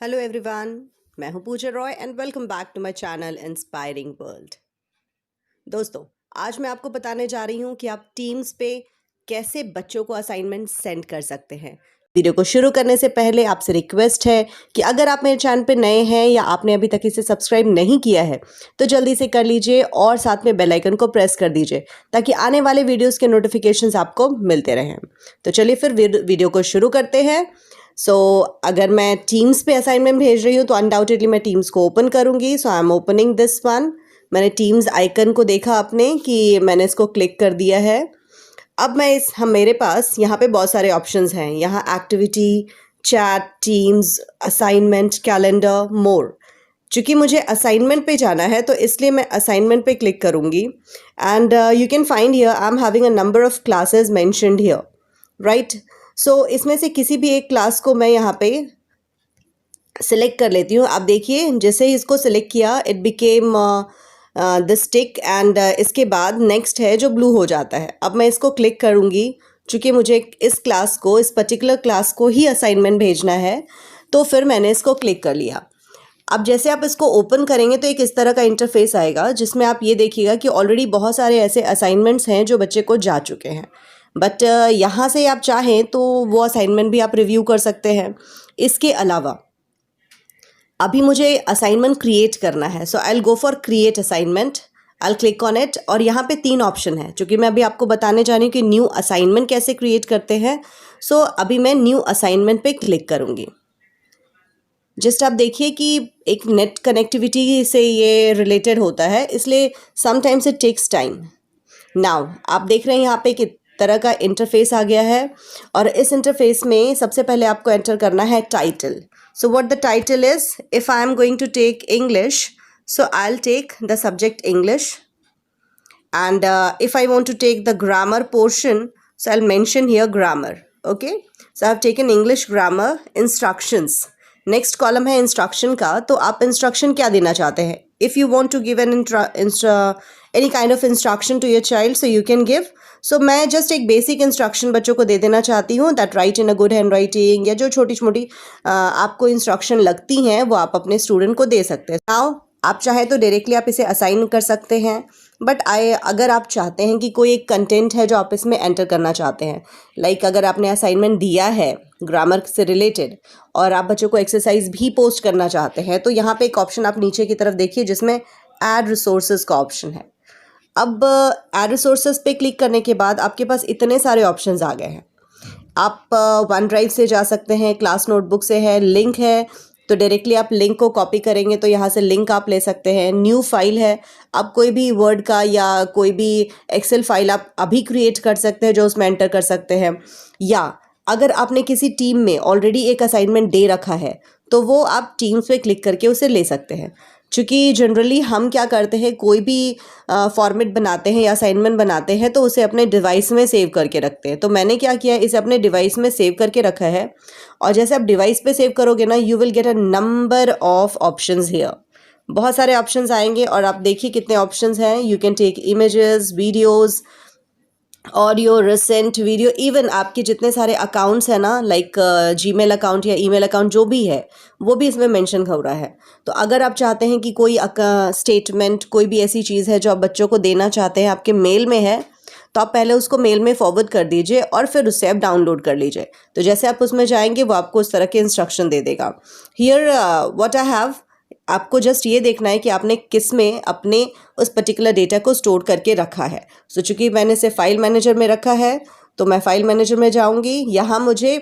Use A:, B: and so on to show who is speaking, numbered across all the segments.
A: Hello everyone, मैं हूं Pooja Roy and welcome back to my channel inspiring world. दोस्तों, आज मैं आपको बताने जा रही हूं कि आप टीम्स पे कैसे बच्चों को असाइनमेंट सेंड कर सकते हैं। वीडियो को शुरू करने से पहले आपसे रिक्वेस्ट है कि अगर आप मेरे चैनल पे नए हैं या आपने अभी तक इसे सब्सक्राइब नहीं किया है तो जल्दी से कर लीजिए और साथ में बेल आइकन को प्रेस कर दीजिए ताकि आने वाले वीडियोस के नोटिफिकेशंस आपको मिलते रहें। तो चलिए फिर वीडियो को शुरू करते हैं। अगर मैं टीम्स पे असाइनमेंट भेज रही हूँ तो अनडाउटेडली मैं टीम्स को ओपन करूँगी। So I am opening this one. मैंने टीम्स आइकन को देखा आपने कि मैंने इसको क्लिक कर दिया है। अब मेरे पास यहाँ पे बहुत सारे ऑप्शंस हैं। यहाँ activity, chat, Teams, assignment, calendar, more. चूँकि मुझे असाइनमेंट पे जाना है तो इसलिए मैं असाइनमेंट पे क्लिक करूँगी and you can find here I am having a number of classes mentioned here, right. So इसमें से किसी भी एक क्लास को मैं यहाँ पे सिलेक्ट कर लेती हूँ। आप देखिए, जैसे ही इसको सिलेक्ट किया it became this tick and इसके बाद नेक्स्ट है जो ब्लू हो जाता है। अब मैं इसको क्लिक करूँगी चूँकि मुझे इस पर्टिकुलर क्लास को ही असाइनमेंट भेजना है, तो फिर मैंने इसको क्लिक कर लिया। अब जैसे आप इसको ओपन करेंगे तो एक इस तरह का इंटरफेस आएगा जिसमें आप ये देखिएगा कि ऑलरेडी बहुत सारे ऐसे असाइनमेंट्स हैं जो बच्चे को जा चुके हैं। बट यहाँ से आप चाहें तो वो असाइनमेंट भी आप रिव्यू कर सकते हैं। इसके अलावा अभी मुझे असाइनमेंट क्रिएट करना है, so I will go for create assignment. I will click on it और यहाँ पे 3 ऑप्शन है। क्योंकि मैं अभी आपको बताने जा रही हूँ कि न्यू असाइनमेंट कैसे क्रिएट करते हैं। सो अभी मैं न्यू असाइनमेंट पे क्लिक करूँगी। जस्ट आप देखिए कि एक नेट कनेक्टिविटी से ये रिलेटेड होता है, इसलिए sometimes it takes time. Now आप देख रहे हैं यहाँ पे कि तरह का इंटरफेस आ गया है और इस इंटरफेस में सबसे पहले आपको एंटर करना है title. So what the title is, if I am going to take English, so I will take the subject English and if I want to take the grammar portion, so I'll mention here grammar. Okay, so I've taken English grammar instructions. Next column है instruction का, तो आप instruction क्या देना चाहते हैं। If you want to give any kind of instruction to your child, so you can give. So मैं just एक बेसिक इंस्ट्रक्शन बच्चों को दे देना चाहती हूँ, that right in a good hand writing, या जो छोटी छोटी आपको इंस्ट्रक्शन लगती हैं वो आप अपने स्टूडेंट को दे सकते हैं। नाउ आप चाहे तो डायरेक्टली आप इसे असाइन कर सकते हैं, बट अगर आप चाहते हैं कि कोई एक कंटेंट है जो आप इसमें एंटर करना चाहते हैं, लाइक अगर आपने असाइनमेंट दिया है ग्रामर से रिलेटेड और आप बच्चों को एक्सरसाइज भी पोस्ट करना चाहते हैं, तो यहाँ पे एक ऑप्शन आप नीचे की तरफ देखिए जिसमें ऐड रिसोर्सेज का ऑप्शन है। अब ऐड रिसोर्सेज पे क्लिक करने के बाद आपके पास इतने सारे ऑप्शंस आ गए हैं। आप वन ड्राइव से जा सकते हैं, क्लास नोटबुक से है, लिंक है तो डायरेक्टली आप लिंक को कॉपी करेंगे तो यहाँ से लिंक आप ले सकते हैं। न्यू फाइल है, आप कोई भी वर्ड का या कोई भी एक्सेल फाइल आप अभी क्रिएट कर सकते हैं जो उसमें एंटर कर सकते हैं। या अगर आपने किसी टीम में ऑलरेडी एक असाइनमेंट दे रखा है तो वो आप टीम्स पे क्लिक करके उसे ले सकते हैं। क्योंकि जनरली हम क्या करते हैं, कोई भी फॉर्मेट बनाते हैं या असाइनमेंट बनाते हैं तो उसे अपने डिवाइस में सेव करके रखते हैं। तो मैंने क्या किया, इसे अपने डिवाइस में सेव करके रखा है। और जैसे आप डिवाइस पे सेव करोगे ना, you will get a number of options here. बहुत सारे ऑप्शंस आएंगे और आप देखिए कितने ऑप्शंस हैं। You can take images, videos, audio, recent video, even आपके जितने सारे अकाउंट्स हैं ना, लाइक जीमेल अकाउंट या ईमेल अकाउंट जो भी है वो भी इसमें मेंशन हो रहा है। तो अगर आप चाहते हैं कि कोई स्टेटमेंट, कोई भी ऐसी चीज़ है जो आप बच्चों को देना चाहते हैं, आपके मेल में है, तो आप पहले उसको मेल में फॉरवर्ड कर दीजिए और फिर उससे आप डाउनलोड कर लीजिए। तो जैसे आप उसमें जाएंगे वो आपको उस तरह के इंस्ट्रक्शन दे देगा। हियर व्हाट आई हैव, आपको जस्ट ये देखना है कि आपने किस में अपने उस पर्टिकुलर डेटा को स्टोर करके रखा है। सो चूँकि मैंने इसे फाइल मैनेजर में रखा है तो मैं फाइल मैनेजर में जाऊंगी। यहाँ मुझे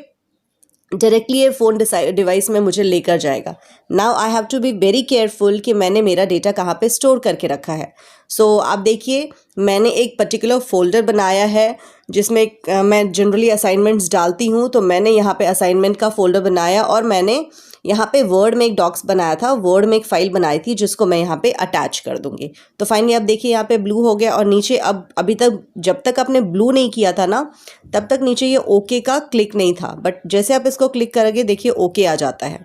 A: डायरेक्टली ये फ़ोन डिवाइस में मुझे लेकर जाएगा। Now I have to be very careful कि मैंने मेरा डेटा कहाँ पे स्टोर करके रखा है। सो आप देखिए, मैंने एक पर्टिकुलर फोल्डर बनाया है जिसमें मैं जनरली असाइनमेंट्स डालती हूँ। तो मैंने यहाँ पे असाइनमेंट का फोल्डर बनाया और मैंने यहाँ पे वर्ड में एक डॉक्स बनाया था, वर्ड में एक फ़ाइल बनाई थी जिसको मैं यहाँ पे अटैच कर दूँगी। तो फाइनली आप देखिए यहाँ पे ब्लू हो गया और नीचे अब अभी तक जब तक आपने ब्लू नहीं किया था ना तब तक नीचे ये ओके का क्लिक नहीं था, बट जैसे आप इसको क्लिक करोगे देखिए ओके आ जाता है।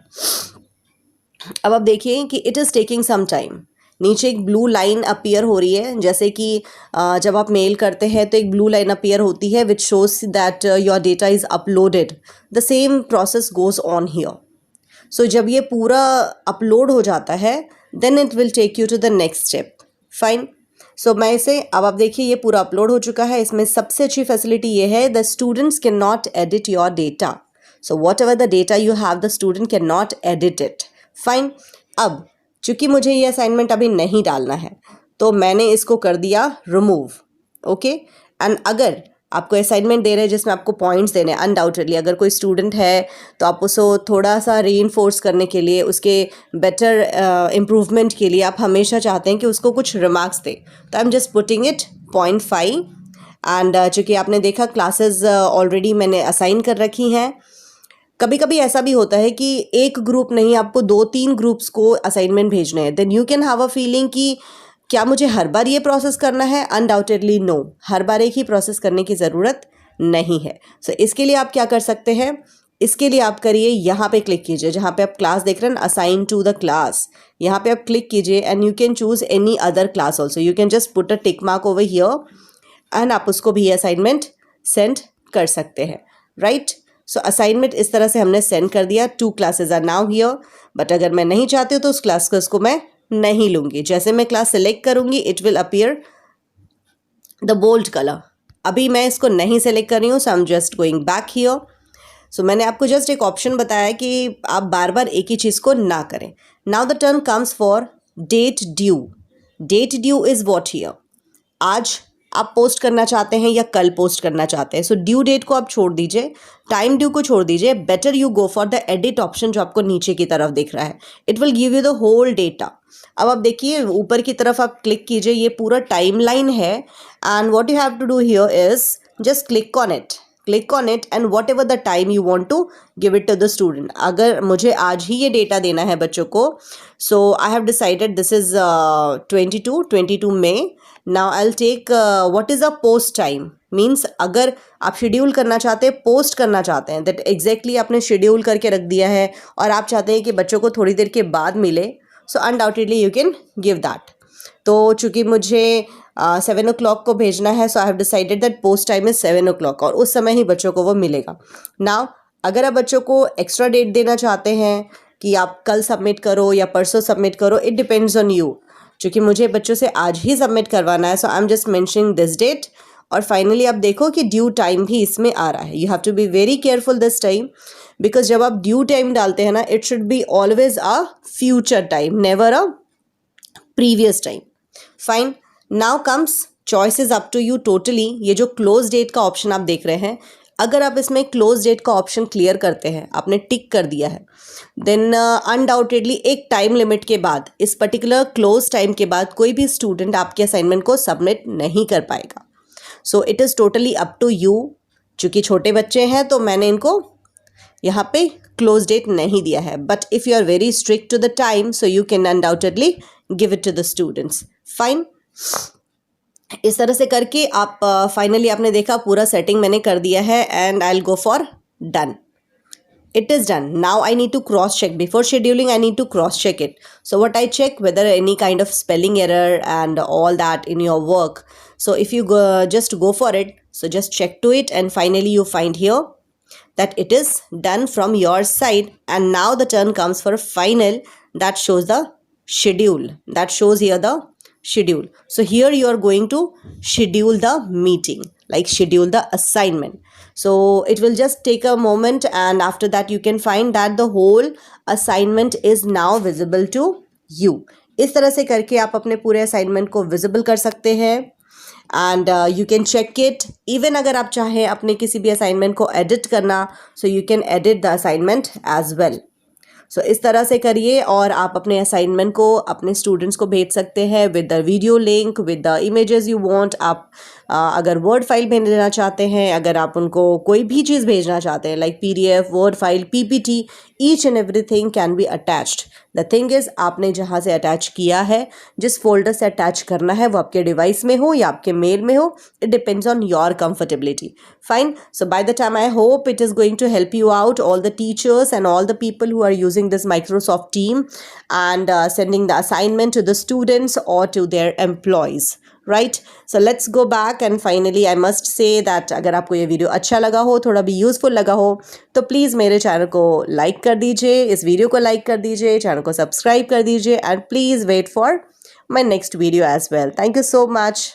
A: अब आप देखिए कि it is taking some time. नीचे एक ब्लू लाइन अपीयर हो रही है, जैसे कि जब आप मेल करते हैं तो एक ब्लू लाइन अपीयर होती है which shows that your data is uploaded. The same process goes on here. So जब ये पूरा अपलोड हो जाता है then it will take you to the next step. Fine. So मैं इसे अब आप देखिए ये पूरा अपलोड हो चुका है. इसमें सबसे अच्छी फैसिलिटी ये है the students can not edit your data. So what ever the data you have the student can not edit it. Fine. अब चूंकि मुझे ये असाइनमेंट अभी नहीं डालना है तो मैंने इसको कर दिया रिमूव. ओके. एंड अगर आपको असाइनमेंट दे रहे हैं जिसमें आपको पॉइंट्स देने हैं, अनडाउटेडली अगर कोई स्टूडेंट है तो आप उसको थोड़ा सा रीइंफोर्स करने के लिए, उसके बेटर इम्प्रूवमेंट के लिए आप हमेशा चाहते हैं कि उसको कुछ रिमार्क्स दे. तो आई am just putting it 0.5. And चूँकि आपने देखा क्लासेस ऑलरेडी मैंने असाइन कर रखी हैं. कभी कभी ऐसा भी होता है कि एक ग्रुप नहीं, आपको 2-3 ग्रुप्स को असाइनमेंट भेजने हैं. Then you can have a feeling कि क्या मुझे हर बार ये प्रोसेस करना है? Undoubtedly no. हर बार एक ही प्रोसेस करने की ज़रूरत नहीं है. सो इसके लिए आप क्या कर सकते हैं? इसके लिए आप करिए, यहाँ पे क्लिक कीजिए जहाँ पे आप क्लास देख रहे हैं, असाइन टू द क्लास. यहाँ पे आप क्लिक कीजिए and you can choose any other class also. You can just put a tick mark over here and आप उसको भी असाइनमेंट सेंड कर सकते हैं. राइट. सो असाइनमेंट इस तरह से हमने सेंड कर दिया. 2 classes are now here. But अगर मैं नहीं चाहती हूँ तो उस क्लास को इसको मैं नहीं लूँगी. जैसे मैं क्लास सेलेक्ट करूँगी it will appear the bold colour. अभी मैं इसको नहीं सेलेक्ट कर रही हूँ, so I am just going back here. So मैंने आपको जस्ट एक ऑप्शन बताया कि आप बार बार एक ही चीज़ को ना करें. Now the turn comes for date due. Date due is what here. आज आप पोस्ट करना चाहते हैं या कल पोस्ट करना चाहते हैं. सो ड्यू डेट को आप छोड़ दीजिए, टाइम ड्यू को छोड़ दीजिए. Better you go for the edit option जो आपको नीचे की तरफ दिख रहा है. It will give you the whole data. अब आप देखिए ऊपर की तरफ आप क्लिक कीजिए, ये पूरा टाइमलाइन है. And what you have to do here is just click on it. Click on it and whatever the time you want to give it to the student. अगर मुझे आज ही ये डेटा देना है बच्चों को, so I have decided this is 22 May. Now I will take what is a post time. Means अगर आप शेड्यूल करना चाहते हैं, पोस्ट करना चाहते हैं, दैट एग्जैक्टली आपने शेड्यूल करके रख दिया है और आप चाहते हैं कि बच्चों को थोड़ी देर के बाद मिले, so undoubtedly you can give that. तो चूँकि मुझे 7 o'clock को भेजना है, so I have decided that post time is 7 o'clock और उस समय ही बच्चों को वो मिलेगा. नाउ अगर आप बच्चों को एक्स्ट्रा डेट देना चाहते हैं कि आप कल सबमिट करो या परसों सबमिट करो, इट डिपेंड्स ऑन यू. चूँकि मुझे बच्चों से आज ही सबमिट करवाना है, so I am just mentioning this date. और फाइनली आप देखो कि ड्यू टाइम भी इसमें आ रहा है. You have to be very careful this time, because जब आप ड्यू टाइम डालते हैं ना, it should be always a future time, never a previous time. Fine. Now comes choice is up to you totally. ये जो close date का option आप देख रहे हैं, अगर आप इसमें क्लोज डेट का ऑप्शन क्लियर करते हैं, आपने टिक कर दिया है, देन अनडाउटेडली एक टाइम लिमिट के बाद, इस पर्टिकुलर क्लोज टाइम के बाद कोई भी स्टूडेंट आपके असाइनमेंट को सबमिट नहीं कर पाएगा. So it is totally up to you. चूँकि छोटे बच्चे हैं तो मैंने इनको यहाँ पे क्लोज डेट नहीं दिया है. But if you are very strict to the time, so you can undoubtedly give it to the students. Fine. इस तरह से करके आप फाइनली आपने देखा पूरा सेटिंग मैंने कर दिया है and I will go for done. It is done. Now I need to cross check. Before scheduling, I need to cross check it. So what I check whether any kind of spelling error and all that in your work. So if you just go for it, so just check to it and finally you find here that it is done from your side. And now the turn comes for final that shows the schedule. That shows here the schedule. So here you are going to schedule the meeting, like schedule the assignment. So it will just take a moment and after that you can find that the whole assignment is now visible to you. इस तरह से करके आप अपने पूरे assignment को visible कर सकते हैं and you can check it. Even अगर आप चाहें अपने किसी भी असाइनमेंट को एडिट करना, so you can edit the assignment as well. So इस तरह से करिए और आप अपने असाइनमेंट को अपने स्टूडेंट्स को भेज सकते हैं with the video link, with the images you want. आप अगर वर्ड फाइल भेजना चाहते हैं, अगर आप उनको कोई भी चीज़ भेजना चाहते हैं like PDF, word file, PPT, each and everything can be attached. The thing is आपने जहाँ से अटैच किया है, जिस फोल्डर से अटैच करना है, वो आपके डिवाइस में हो या आपके मेल में हो, it depends on your comfortability. Fine. So by the time I hope it is going to help you out, all the teachers and all the people who are using using this Microsoft Team and sending the assignment to the students or to their employees. Right so let's go back and finally I must say that अगर आपको ये video अच्छा लगा हो, थोड़ा भी useful लगा हो, तो प्लीज़ मेरे चैनल को लाइक कर दीजिए, इस वीडियो को लाइक कर दीजिए, चैनल को सब्सक्राइब कर दीजिए and please wait for my next video as well. Thank you so much.